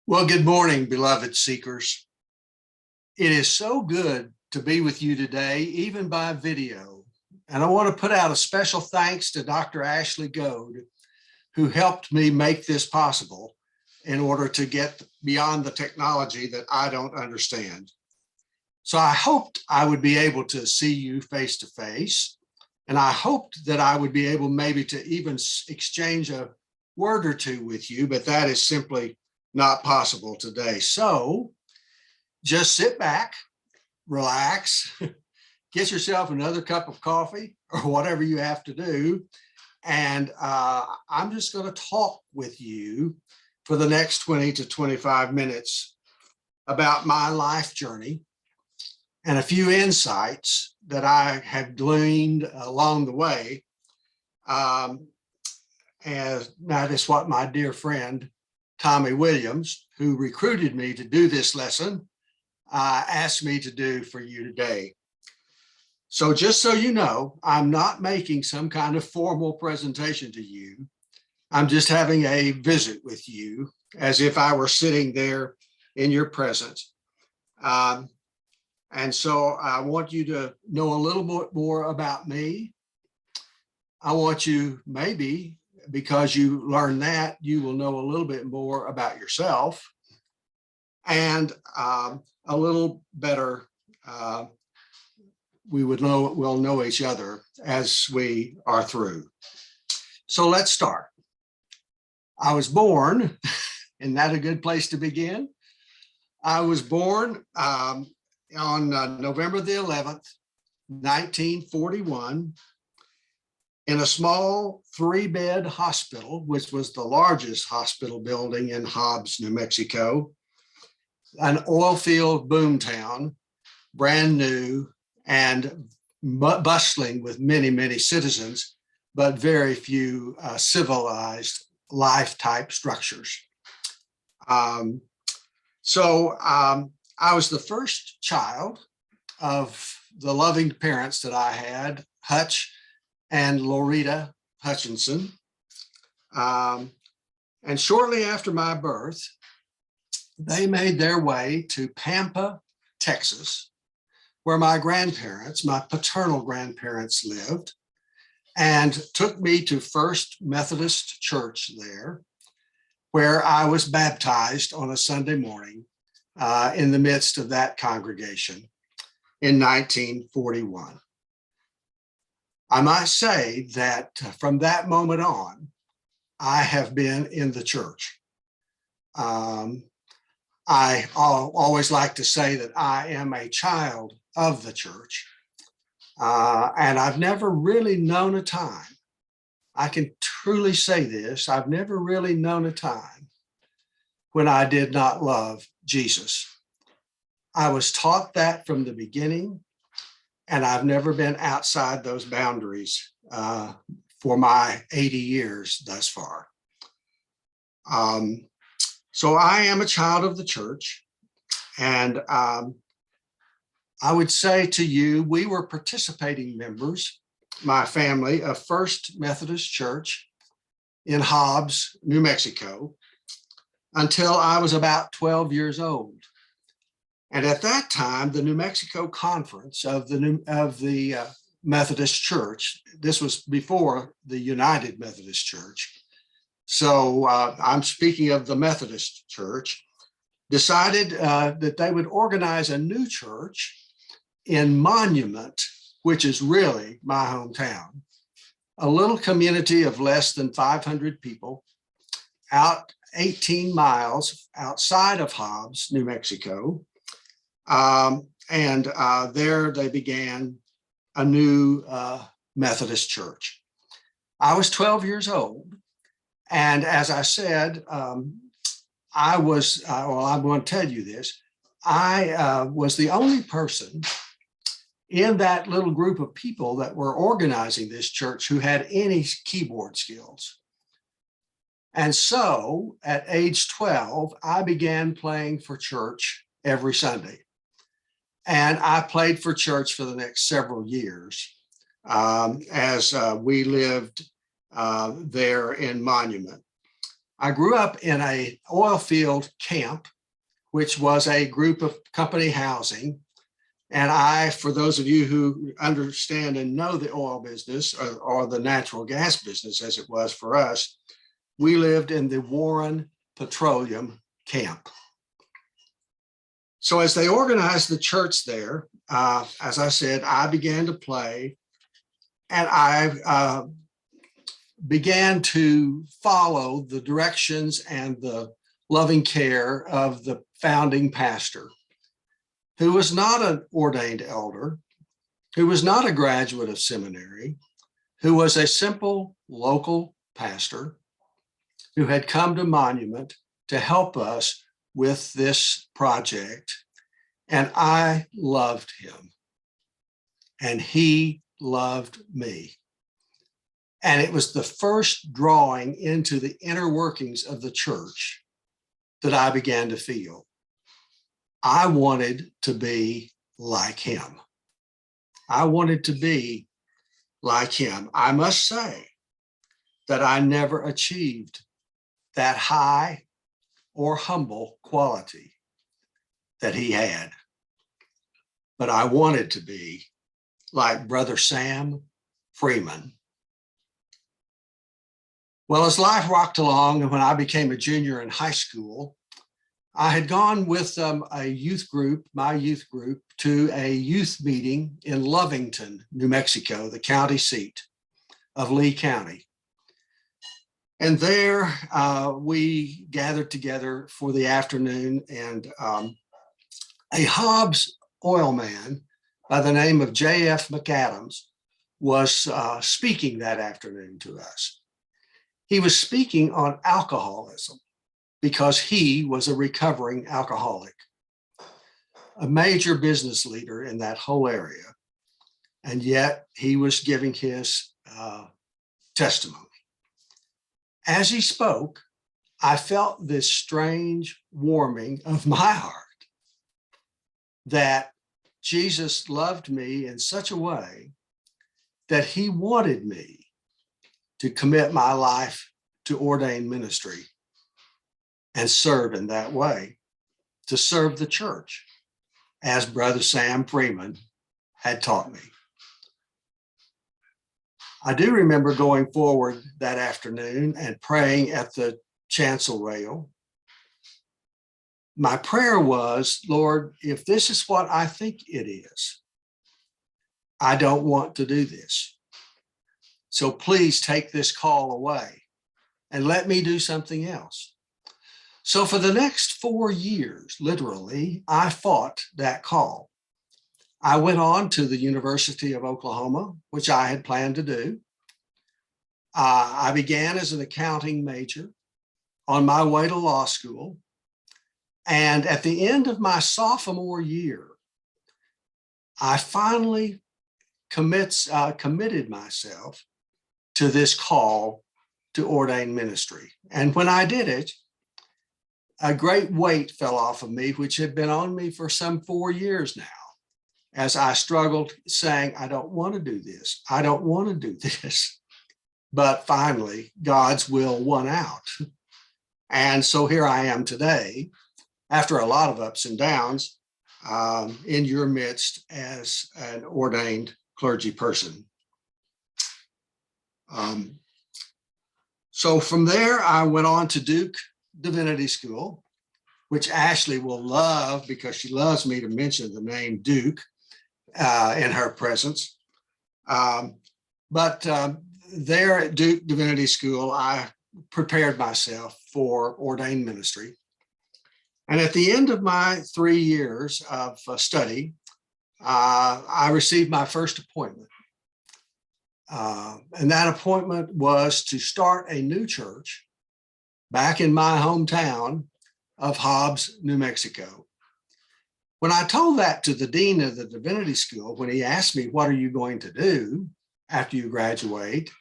Well, good morning, beloved seekers. It is so good to be with you today, even by video. And I want to put out a special thanks to Dr. Ashley Goad, who helped me make this possible in order to get beyond the technology that I don't understand. So I hoped I would be able to see you face to face. And I hoped that I would be able maybe to even exchange a word or two with you, but that is simply not possible today. So just sit back, relax, get yourself another cup of coffee or whatever you have to do. And I'm just going to talk with you for the next 20 to 25 minutes about my life journey and a few insights that I have gleaned along the way. And that is what my dear friend, Tommy Williams, who recruited me to do this lesson, asked me to do for you today. So just so you know, I'm not making some kind of formal presentation to you. I'm just having a visit with you as if I were sitting there in your presence. And so I want you to know a little bit more about me. I want you, maybe because you learn that, you will know a little bit more about yourself and a little better. We'll know each other as we are through. So let's start. I was born, isn't that a good place to begin? I was born on November the 11th, 1941, in a small 3-bed hospital, which was the largest hospital building in Hobbs, New Mexico, an oil field boomtown, brand new and bustling with many, many citizens, but very few civilized life type structures. So I was the first child of the loving parents that I had, Hutch and Loretta Hutchinson. And shortly after my birth, they made their way to Pampa, Texas, where my grandparents, my paternal grandparents, lived, and took me to First Methodist Church there, where I was baptized on a Sunday morning in the midst of that congregation in 1941. I might say that from that moment on, I have been in the church. I always like to say that I am a child of the church, and I've never really known a time, I can truly say this, I've never really known a time when I did not love Jesus. I was taught that from the beginning, and I've never been outside those boundaries for my 80 years thus far. So I am a child of the church, and I would say to you, we were participating members, my family, of First Methodist Church in Hobbs, New Mexico, until I was about 12 years old. And at that time, the New Mexico Conference of the Methodist Church, this was before the United Methodist Church, so I'm speaking of the Methodist Church, decided that they would organize a new church in Monument, which is really my hometown, a little community of less than 500 people out 18 miles outside of Hobbs, New Mexico. And there they began a new Methodist church. I was 12 years old. And as I said, I was, well, I'm going to tell you this, I was the only person in that little group of people that were organizing this church who had any keyboard skills. And so at age 12, I began playing for church every Sunday. And I played for church for the next several years as we lived there in Monument. I grew up in a oil field camp, which was a group of company housing. And I, for those of you who understand and know the oil business or the natural gas business as it was for us, we lived in the Warren Petroleum camp. So as they organized the church there, as I said, I began to play, and I began to follow the directions and the loving care of the founding pastor, who was not an ordained elder, who was not a graduate of seminary, who was a simple local pastor who had come to Monument to help us with this project. And I loved him, and he loved me. And it was the first drawing into the inner workings of the church that I began to feel. I wanted to be like him. I wanted to be like him. I must say that I never achieved that high or humble quality that he had. But I wanted to be like Brother Sam Freeman. Well, as life rocked along, and when I became a junior in high school, I had gone with a youth group, my youth group, to a youth meeting in Lovington, New Mexico, the county seat of Lee County. And there we gathered together for the afternoon, and a Hobbs oil man by the name of J.F. McAdams was speaking that afternoon to us. He was speaking on alcoholism because he was a recovering alcoholic, a major business leader in that whole area. And yet he was giving his testimony. As he spoke, I felt this strange warming of my heart that Jesus loved me in such a way that he wanted me to commit my life to ordained ministry and serve in that way, to serve the church, as Brother Sam Freeman had taught me. I do remember going forward that afternoon and praying at the chancel rail. My prayer was, Lord, if this is what I think it is, I don't want to do this. So please take this call away and let me do something else. So for the next 4 years, literally, I fought that call. I went on to the University of Oklahoma, which I had planned to do. I began as an accounting major on my way to law school. And at the end of my sophomore year, I finally committed myself to this call to ordained ministry. And when I did it, a great weight fell off of me, which had been on me for some 4 years now, as I struggled saying, I don't want to do this. I don't want to do this. But finally, God's will won out. And so here I am today, after a lot of ups and downs, in your midst as an ordained clergy person. So from there, I went on to Duke Divinity School, which Ashley will love because she loves me to mention the name Duke in her presence. But there at Duke Divinity School, I prepared myself for ordained ministry. And at the end of my 3 years of study, I received my first appointment. And that appointment was to start a new church back in my hometown of Hobbs, New Mexico. When I told that to the dean of the Divinity School, when he asked me, what are you going to do after you graduate?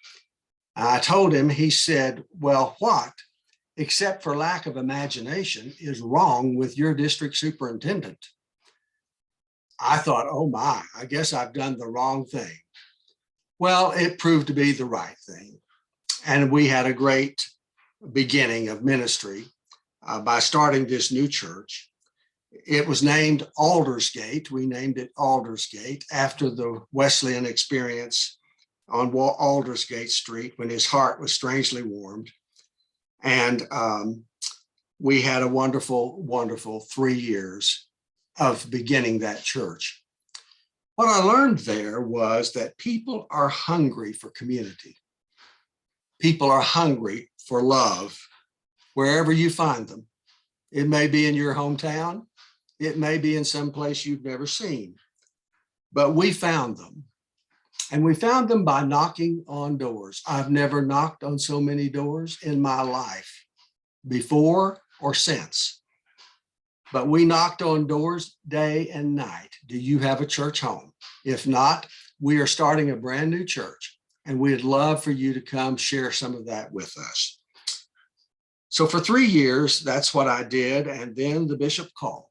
I told him, he said, well, what, except for lack of imagination, is wrong with your district superintendent? I thought, oh my, I guess I've done the wrong thing. Well, it proved to be the right thing. And we had a great beginning of ministry by starting this new church. It was named Aldersgate. We named it Aldersgate after the Wesleyan experience on Aldersgate Street when his heart was strangely warmed. And we had a wonderful, wonderful 3 years of beginning that church. What I learned there was that people are hungry for community. People are hungry for love wherever you find them. It may be in your hometown. It may be in some place you've never seen, but we found them. And we found them by knocking on doors. I've never knocked on so many doors in my life before or since. But we knocked on doors day and night. Do you have a church home? If not, we are starting a brand new church, and we'd love for you to come share some of that with us. So for 3 years, that's what I did. And then the bishop called.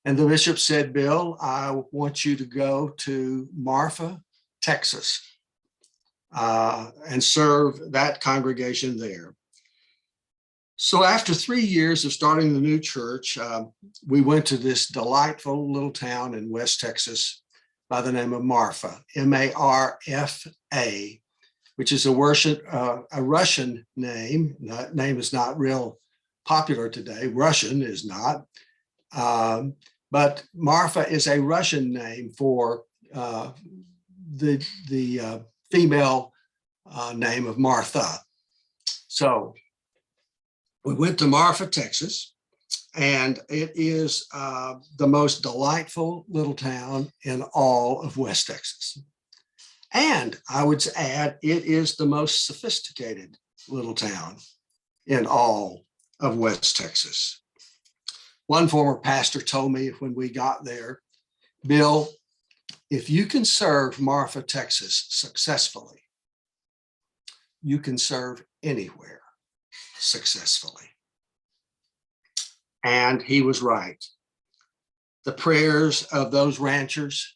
And the bishop said, Bill, I want you to go to Marfa, Texas, and serve that congregation there. So after 3 years of starting the new church, we went to this delightful little town in West Texas by the name of Marfa, Marfa, which is a Russian name. That name is not real popular today. Russian is not. But Marfa is a Russian name for the female name of Martha. So we went to Marfa, Texas, and it is the most delightful little town in all of West Texas. And I would add, it is the most sophisticated little town in all of West Texas. One former pastor told me when we got there, Bill, if you can serve Marfa, Texas successfully, you can serve anywhere successfully. And he was right. The prayers of those ranchers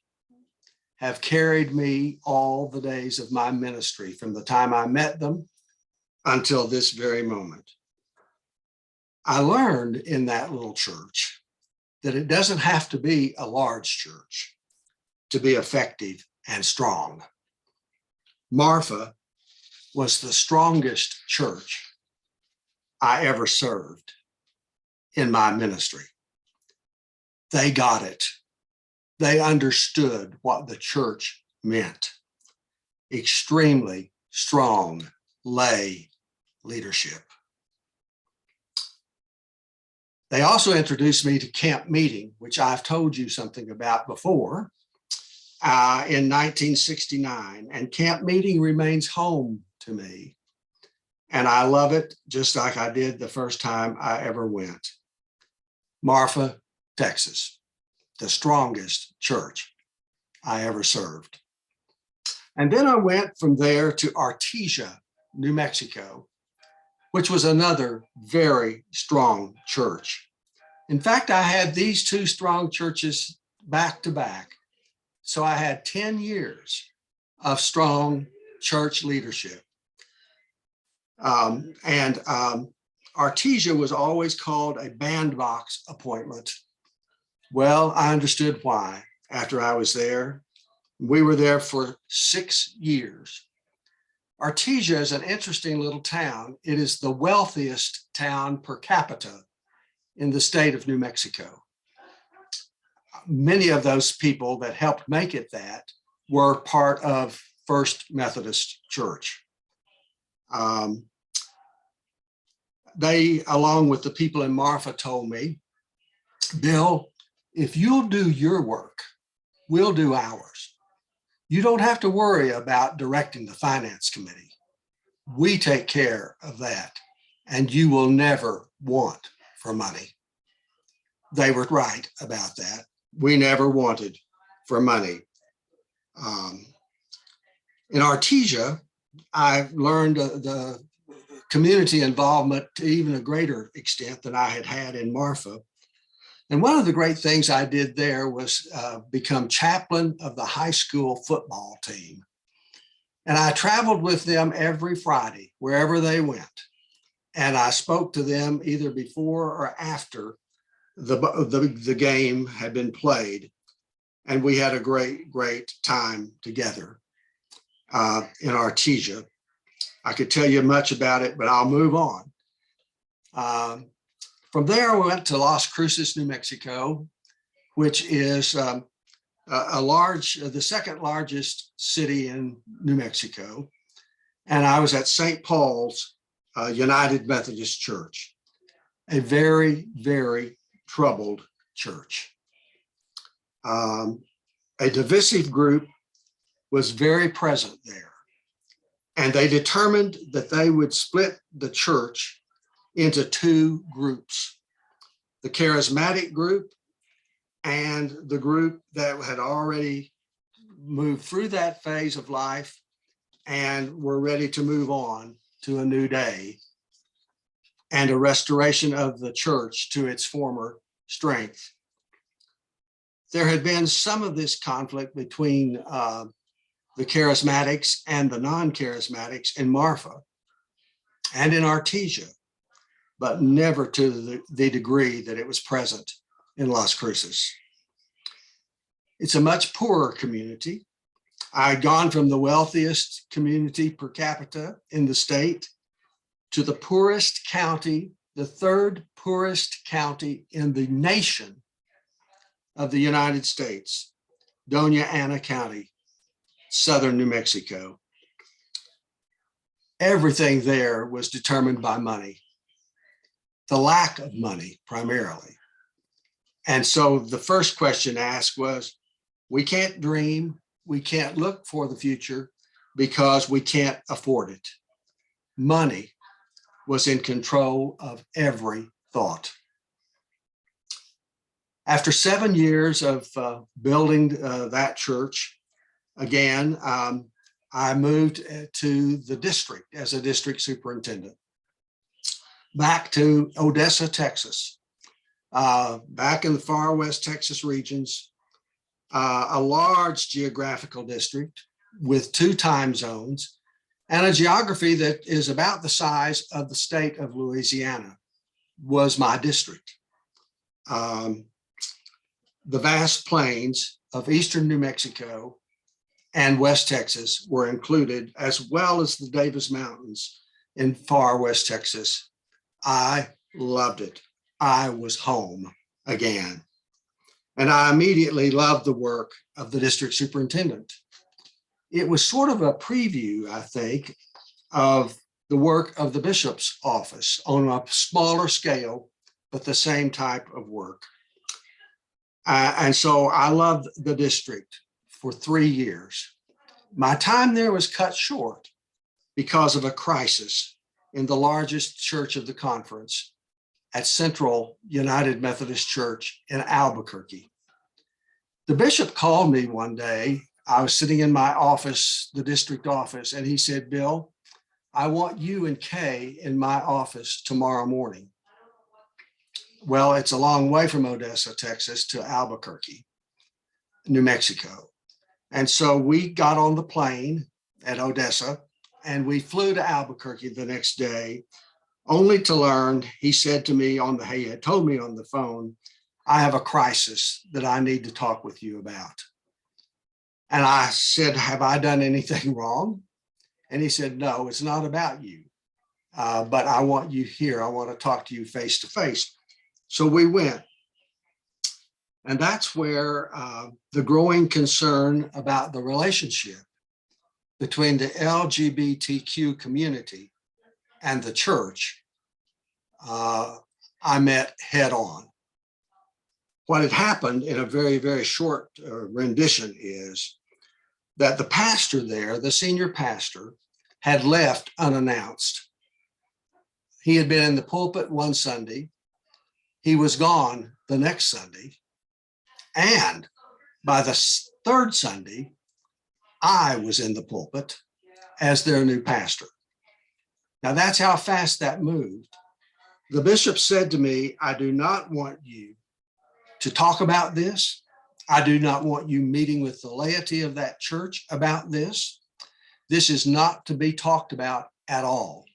have carried me all the days of my ministry from the time I met them until this very moment. I learned in that little church that it doesn't have to be a large church to be effective and strong. Marfa was the strongest church I ever served in my ministry. They got it. They understood what the church meant. Extremely strong lay leadership. They also introduced me to camp meeting, which I've told you something about before, in 1969. And camp meeting remains home to me. And I love it just like I did the first time I ever went. Marfa, Texas, the strongest church I ever served. And then I went from there to Artesia, New Mexico, which was another very strong church. In fact, I had these two strong churches back to back. So I had 10 years of strong church leadership. Artesia was always called a bandbox appointment. Well, I understood why after I was there. We were there for 6 years. Artesia is an interesting little town. It is the wealthiest town per capita in the state of New Mexico. Many of those people that helped make it that were part of First Methodist Church. They, along with the people in Marfa, told me, Bill, if you'll do your work, we'll do ours. You don't have to worry about directing the finance committee. We take care of that, and you will never want for money. They were right about that. We never wanted for money. In Artesia, I learned the community involvement to even a greater extent than I had had in Marfa. And one of the great things I did there was become chaplain of the high school football team. And I traveled with them every Friday, wherever they went. And I spoke to them either before or after the game had been played. And we had a great time together in Artesia. I could tell you much about it, but I'll move on. From there, we went to Las Cruces, New Mexico, which is the second largest city in New Mexico. And I was at St. Paul's United Methodist Church, a very, very troubled church. A divisive group was very present there. And they determined that they would split the church into two groups, the charismatic group and the group that had already moved through that phase of life and were ready to move on to a new day and a restoration of the church to its former strength. There had been some of this conflict between the charismatics and the non-charismatics in Marfa and in Artesia, but never to the degree that it was present in Las Cruces. It's a much poorer community. I had gone from the wealthiest community per capita in the state to the poorest county, the third poorest county in the nation of the United States, Doña Ana County, southern New Mexico. Everything there was determined by money, the lack of money primarily. And so the first question asked was, we can't dream, we can't look for the future because we can't afford it. Money was in control of every thought. After 7 years of building that church, again, I moved to the district as a district superintendent, back to Odessa, Texas, back in the far west Texas regions, a large geographical district with 2 time zones and a geography that is about the size of the state of Louisiana was my district. The vast plains of eastern New Mexico and West Texas were included, as well as the Davis Mountains in far West Texas. I loved it. I was home again. And I immediately loved the work of the district superintendent. It was sort of a preview, I think, of the work of the bishop's office on a smaller scale, but the same type of work. And so I loved the district for 3 years. My time there was cut short because of a crisis in the largest church of the conference at Central United Methodist Church in Albuquerque. The bishop called me one day. I was sitting in my office, the district office, and he said, "Bill, I want you and Kay in my office tomorrow morning." Well, it's a long way from Odessa, Texas to Albuquerque, New Mexico. And so we got on the plane at Odessa and we flew to Albuquerque the next day, only to learn, he said to me he had told me on the phone, "I have a crisis that I need to talk with you about." And I said, "Have I done anything wrong?" And he said, "No, it's not about you, but I want you here. I want to talk to you face to face." So we went. And that's where the growing concern about the relationship between the LGBTQ community and the church, I met head on. What had happened in a very, very short rendition is that the pastor there, the senior pastor, had left unannounced. He had been in the pulpit one Sunday. He was gone the next Sunday. And by the third Sunday, I was in the pulpit as their new pastor. Now that's how fast that moved. The bishop said to me, "I do not want you to talk about this. I do not want you meeting with the laity of that church about this. This is not to be talked about at all."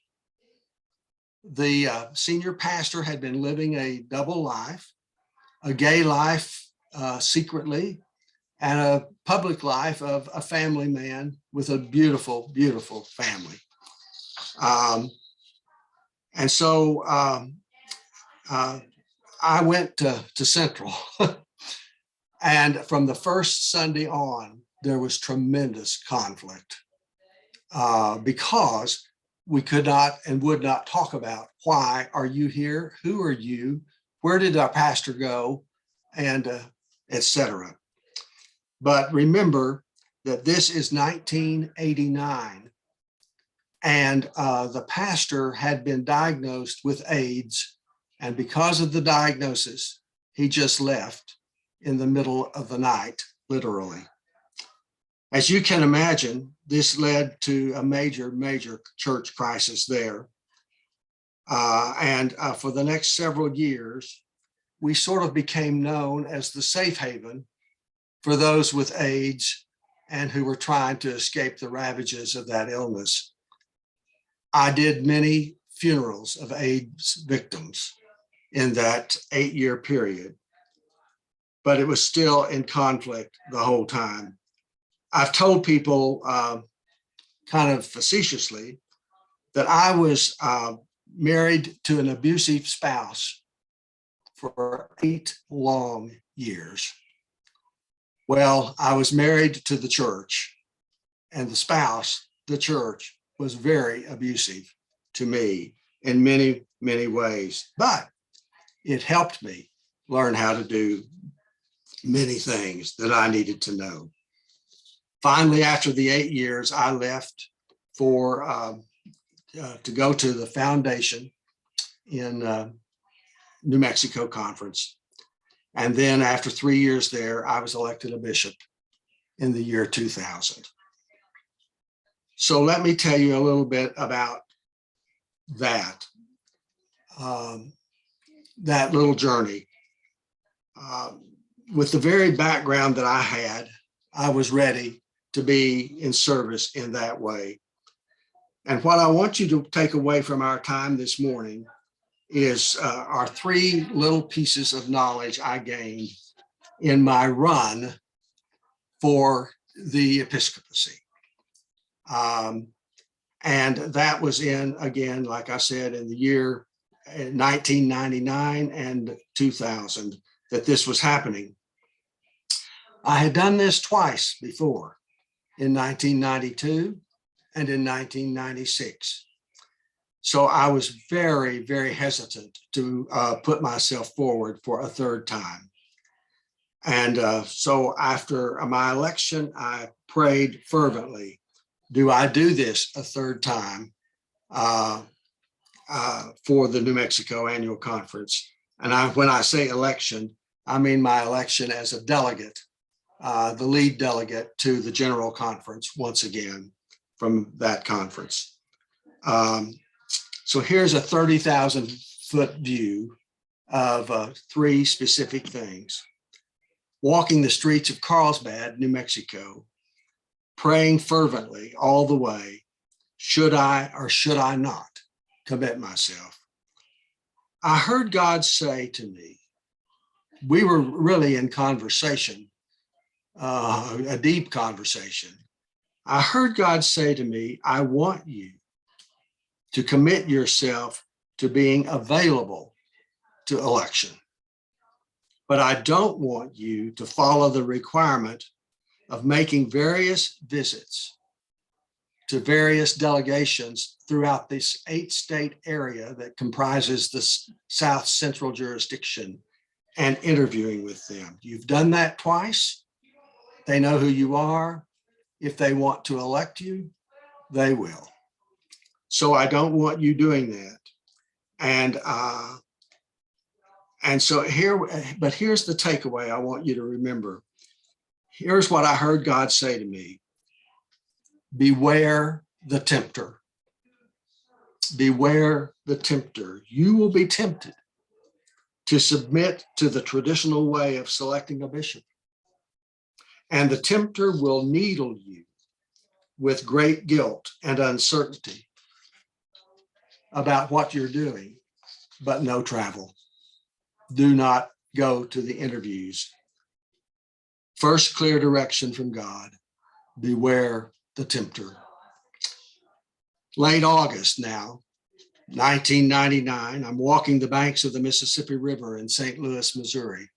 The senior pastor had been living a double life, a gay life secretly, and a public life of a family man with a beautiful, beautiful family. And so I went to Central. And from the first Sunday on, there was tremendous conflict because we could not and would not talk about why are you here? Who are you? Where did our pastor go? And etc. But remember that this is 1989, and the pastor had been diagnosed with AIDS, and because of the diagnosis, he just left in the middle of the night, literally. As you can imagine, this led to a major, major church crisis there. And for the next several years, we sort of became known as the safe haven for those with AIDS and who were trying to escape the ravages of that illness. I did many funerals of AIDS victims in that 8-year period, but it was still in conflict the whole time. I've told people kind of facetiously that I was married to an abusive spouse for 8 long years. Well, I was married to the church, and the spouse, the church, was very abusive to me in many, many ways. But it helped me learn how to do many things that I needed to know. Finally, after the 8 years, I left for to go to the foundation in New Mexico conference. And then after 3 years there, I was elected a bishop in the year 2000. So let me tell you a little bit about that, that little journey. With the very background that I had, I was ready to be in service in that way. And what I want you to take away from our time this morning is our 3 little pieces of knowledge I gained in my run for the episcopacy. And that was in, again, like I said, in the year 1999 and 2000 that this was happening. I had done this twice before, in 1992 and in 1996. So I was very, very hesitant to put myself forward for a third time. And so after my election, I prayed fervently, do I do this a third time for the New Mexico Annual Conference? And when I say election, I mean my election as a delegate, the lead delegate to the General Conference once again from that conference. So here's a 30,000-foot view of 3 specific things. Walking the streets of Carlsbad, New Mexico, praying fervently all the way, should I or should I not commit myself? I heard God say to me, we were really in conversation, a deep conversation. I heard God say to me, I want you to commit yourself to being available to election. But I don't want you to follow the requirement of making various visits to various delegations throughout this 8-state area that comprises the South Central jurisdiction and interviewing with them. You've done that twice. They know who you are. If they want to elect you, they will. So I don't want you doing that. And so but here's the takeaway I want you to remember. Here's what I heard God say to me. Beware the tempter. Beware the tempter. You will be tempted to submit to the traditional way of selecting a bishop. And the tempter will needle you with great guilt and uncertainty. about what you're doing, but no travel. Do not go to the interviews. First, clear direction from God. Beware the tempter. Late August now, 1999, I'm walking the banks of the Mississippi River in St. Louis, Missouri.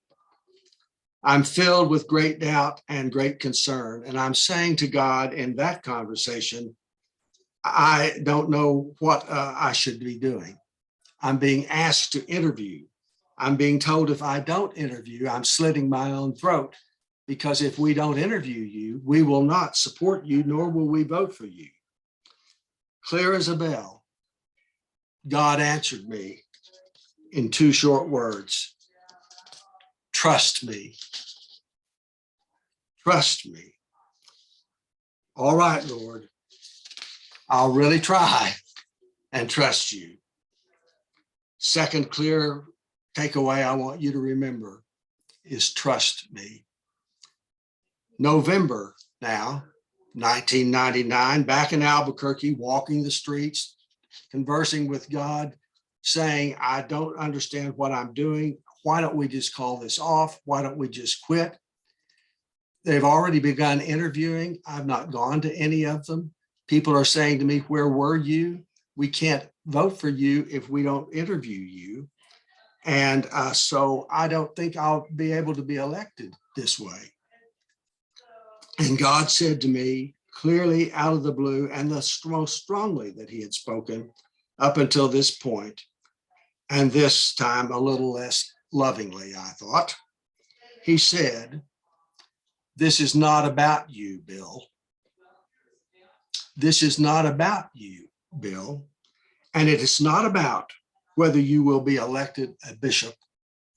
I'm filled with great doubt and great concern, and I'm saying to God in that conversation, I don't know what I should be doing. I'm being asked to interview. I'm being told if I don't interview, I'm slitting my own throat, because if we don't interview you, we will not support you, nor will we vote for you. Clear as a bell, God answered me in 2 short words. Trust me. Trust me. All right, Lord, I'll really try and trust you. Second clear takeaway I want you to remember is trust me. November now, 1999, back in Albuquerque, walking the streets, conversing with God, saying, I don't understand what I'm doing. Why don't we just call this off? Why don't we just quit? They've already begun interviewing. I've not gone to any of them. People are saying to me, where were you? We can't vote for you if we don't interview you. And so I don't think I'll be able to be elected this way. And God said to me clearly out of the blue, and the most strongly that he had spoken up until this point, and this time a little less lovingly, I thought. He said, this is not about you, Bill. This is not about you, Bill. And it is not about whether you will be elected a bishop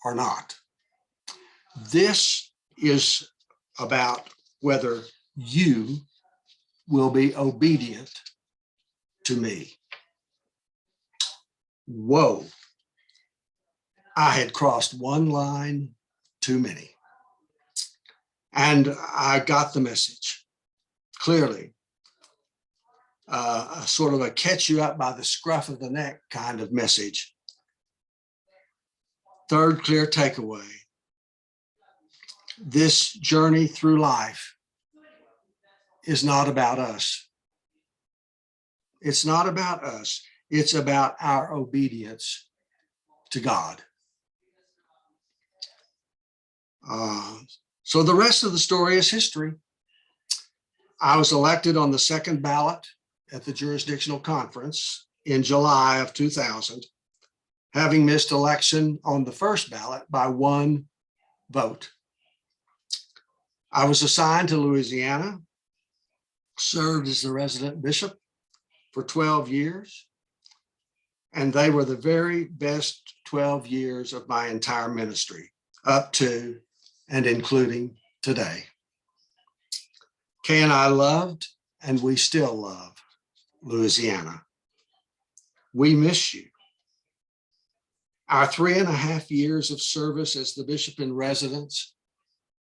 or not. This is about whether you will be obedient to me. Whoa. I had crossed one line too many. And I got the message clearly. Sort of a catch you up by the scruff of the neck kind of message. Third clear takeaway. This journey through life is not about us. It's not about us. It's about our obedience to God. So the rest of the story is history. I was elected on the second ballot at the jurisdictional conference in July of 2000, having missed election on the first ballot by 1 vote. I was assigned to Louisiana, served as the resident bishop for 12 years, and they were the very best 12 years of my entire ministry, up to and including today. Kay and I loved, and we still love, Louisiana. We miss you. Our 3.5 years of service as the bishop in residence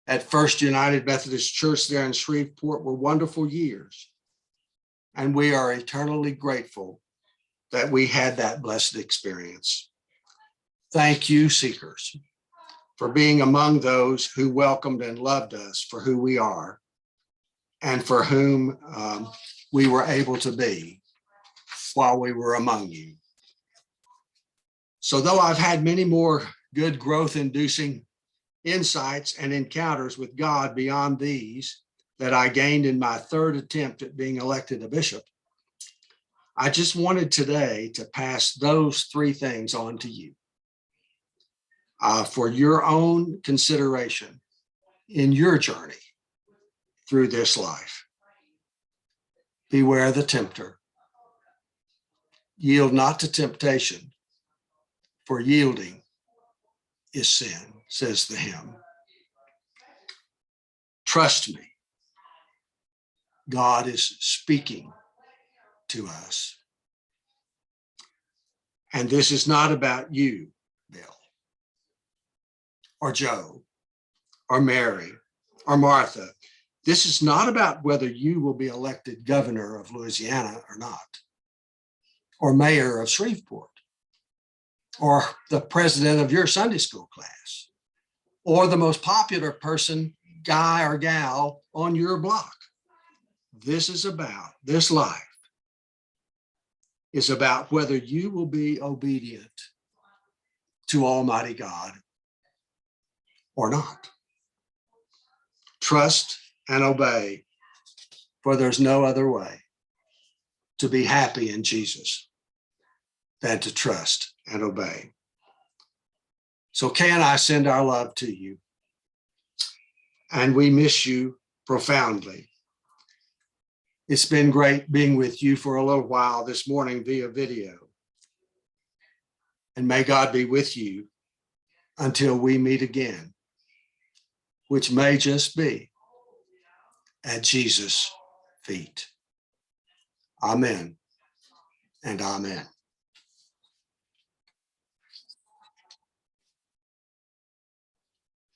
at First United Methodist Church there in Shreveport were wonderful years. And we are eternally grateful that we had that blessed experience. Thank you, seekers, for being among those who welcomed and loved us for who we are and for whom we were able to be while we were among you. So though I've had many more good growth-inducing insights and encounters with God beyond these that I gained in my third attempt at being elected a bishop, I just wanted today to pass those 3 things on to you for your own consideration in your journey through this life. Beware the tempter. Yield not to temptation, for yielding is sin, says the hymn. Trust me, God is speaking to us. And this is not about you, Bill, or Joe, or Mary, or Martha. This is not about whether you will be elected governor of Louisiana or not. or mayor of Shreveport, or the president of your Sunday school class, or the most popular person, guy or gal on your block. This life is about whether you will be obedient to Almighty God or not. Trust and obey, for there's no other way to be happy in Jesus than to trust and obey. So can I send our love to you? And we miss you profoundly. It's been great being with you for a little while this morning via video. And may God be with you until we meet again, which may just be at Jesus' feet. Amen and amen.